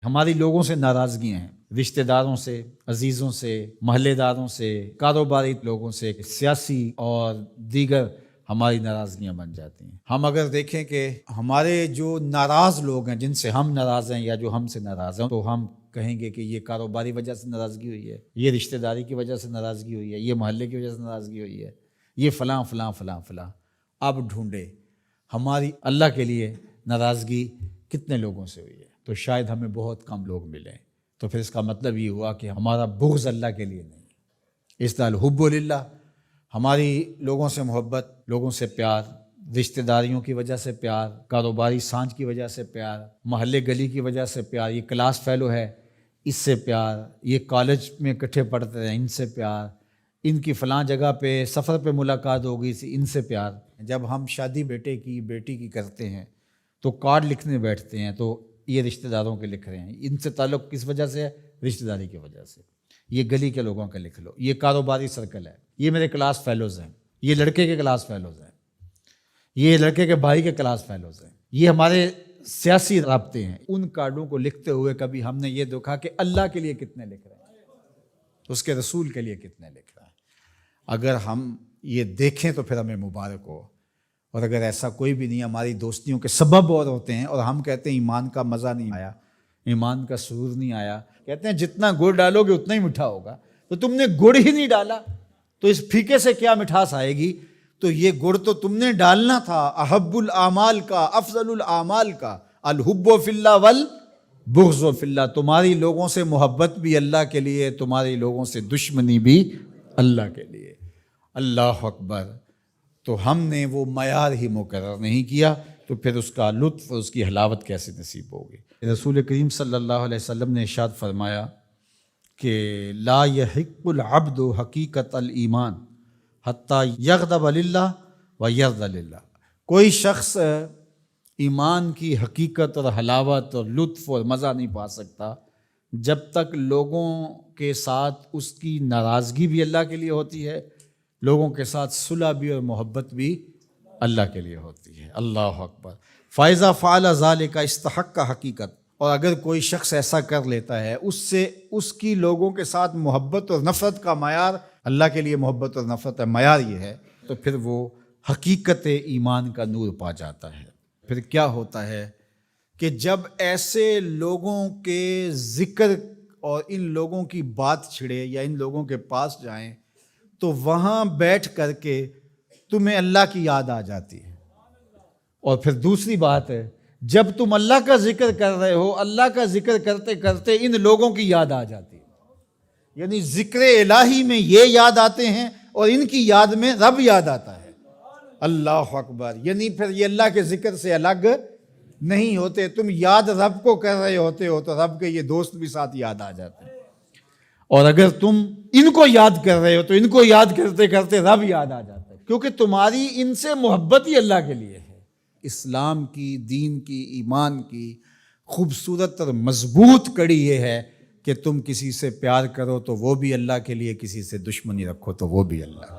ہماری لوگوں سے ناراضگیاں ہیں، رشتہ داروں سے، عزیزوں سے، محلے داروں سے، کاروباری لوگوں سے، سیاسی اور دیگر ہماری ناراضگیاں بن جاتی ہیں۔ ہم اگر دیکھیں کہ ہمارے جو ناراض لوگ ہیں، جن سے ہم ناراض ہیں یا جو ہم سے ناراض ہیں، تو ہم کہیں گے کہ یہ کاروباری وجہ سے ناراضگی ہوئی ہے، یہ رشتہ داری کی وجہ سے ناراضگی ہوئی ہے، یہ محلے کی وجہ سے ناراضگی ہوئی ہے، یہ فلاں فلاں فلاں فلاں۔ اب ڈھونڈے ہماری اللہ کے لیے ناراضگی کتنے لوگوں سے ہوئی ہے، تو شاید ہمیں بہت کم لوگ ملیں۔ تو پھر اس کا مطلب یہ ہوا کہ ہمارا بغض اللہ کے لیے نہیں، اس طرح الحب للہ، ہماری لوگوں سے محبت، لوگوں سے پیار، رشتہ داریوں کی وجہ سے پیار، کاروباری سانج کی وجہ سے پیار، محلے گلی کی وجہ سے پیار، یہ کلاس فیلو ہے اس سے پیار، یہ کالج میں اکٹھے پڑھتے ہیں ان سے پیار، ان کی فلاں جگہ پہ سفر پہ ملاقات ہو گئی تھی ان سے پیار۔ جب ہم شادی بیٹی کی کرتے ہیں تو کارڈ لکھنے بیٹھتے ہیں تو یہ رشتہ داروں کے لکھ رہے ہیں، ان سے تعلق کس وجہ سے ہے؟ رشتہ داری کی وجہ سے۔ یہ گلی کے لوگوں کا لکھ لو، یہ کاروباری سرکل ہے، یہ میرے کلاس فیلوز ہیں، یہ لڑکے کے کلاس فیلوز ہیں، یہ لڑکے کے بھائی کے کلاس فیلوز ہیں، یہ ہمارے سیاسی رابطے ہیں۔ ان کارڈوں کو لکھتے ہوئے کبھی ہم نے یہ دیکھا کہ اللہ کے لیے کتنے لکھ رہے ہیں، اس کے رسول کے لیے کتنے لکھ رہے ہیں؟ اگر ہم یہ دیکھیں تو پھر ہمیں مبارک ہو، اور اگر ایسا کوئی بھی نہیں، ہماری دوستیوں کے سبب اور ہوتے ہیں، اور ہم کہتے ہیں ایمان کا مزہ نہیں آیا، ایمان کا سرور نہیں آیا، کہتے ہیں جتنا گڑ ڈالو گے اتنا ہی میٹھا ہوگا، تو تم نے گڑ ہی نہیں ڈالا تو اس پھیکے سے کیا مٹھاس آئے گی؟ تو یہ گڑ تو تم نے ڈالنا تھا۔ احب الاعمال کا، افضل الاعمال کا، الحب فی اللہ والبغض فی اللہ، تمہاری لوگوں سے محبت بھی اللہ کے لیے، تمہاری لوگوں سے دشمنی بھی اللہ کے لیے۔ اللہ اکبر۔ تو ہم نے وہ معیار ہی مقرر نہیں کیا، تو پھر اس کا لطف، اس کی حلاوت کیسے نصیب ہوگی؟ رسول کریم صلی اللہ علیہ وسلم نے ارشاد فرمایا کہ لا یحق العبد حقیقت الایمان حتی یغضب للہ و یرضى للہ، کوئی شخص ایمان کی حقیقت اور حلاوت اور لطف اور مزہ نہیں پا سکتا جب تک لوگوں کے ساتھ اس کی ناراضگی بھی اللہ کے لیے ہوتی ہے، لوگوں کے ساتھ صلح بھی اور محبت بھی اللہ کے لیے ہوتی ہے۔ اللہ اکبر۔ فَإِذَا فَعَلَ ذَلِكَ اسْتَحَقَّ حقیقت، اور اگر کوئی شخص ایسا کر لیتا ہے، اس سے اس کی لوگوں کے ساتھ محبت اور نفرت کا معیار، اللہ کے لیے محبت اور نفرت کا معیار یہ ہے، تو پھر وہ حقیقت ایمان کا نور پا جاتا ہے۔ پھر کیا ہوتا ہے کہ جب ایسے لوگوں کے ذکر اور ان لوگوں کی بات چھڑے یا ان لوگوں کے پاس جائیں تو وہاں بیٹھ کر کے تمہیں اللہ کی یاد آ جاتی ہے۔ اور پھر دوسری بات ہے، جب تم اللہ کا ذکر کر رہے ہو، اللہ کا ذکر کرتے کرتے ان لوگوں کی یاد آ جاتی ہے، یعنی ذکر الہی میں یہ یاد آتے ہیں اور ان کی یاد میں رب یاد آتا ہے۔ اللہ اکبر۔ یعنی پھر یہ اللہ کے ذکر سے الگ نہیں ہوتے، تم یاد رب کو کر رہے ہوتے ہو تو رب کے یہ دوست بھی ساتھ یاد آ جاتے ہیں، اور اگر تم ان کو یاد کر رہے ہو تو ان کو یاد کرتے کرتے رب یاد آ جاتا ہے، کیونکہ تمہاری ان سے محبت ہی اللہ کے لیے ہے۔ اسلام کی، دین کی، ایمان کی خوبصورت اور مضبوط کڑی یہ ہے کہ تم کسی سے پیار کرو تو وہ بھی اللہ کے لیے، کسی سے دشمنی رکھو تو وہ بھی اللہ۔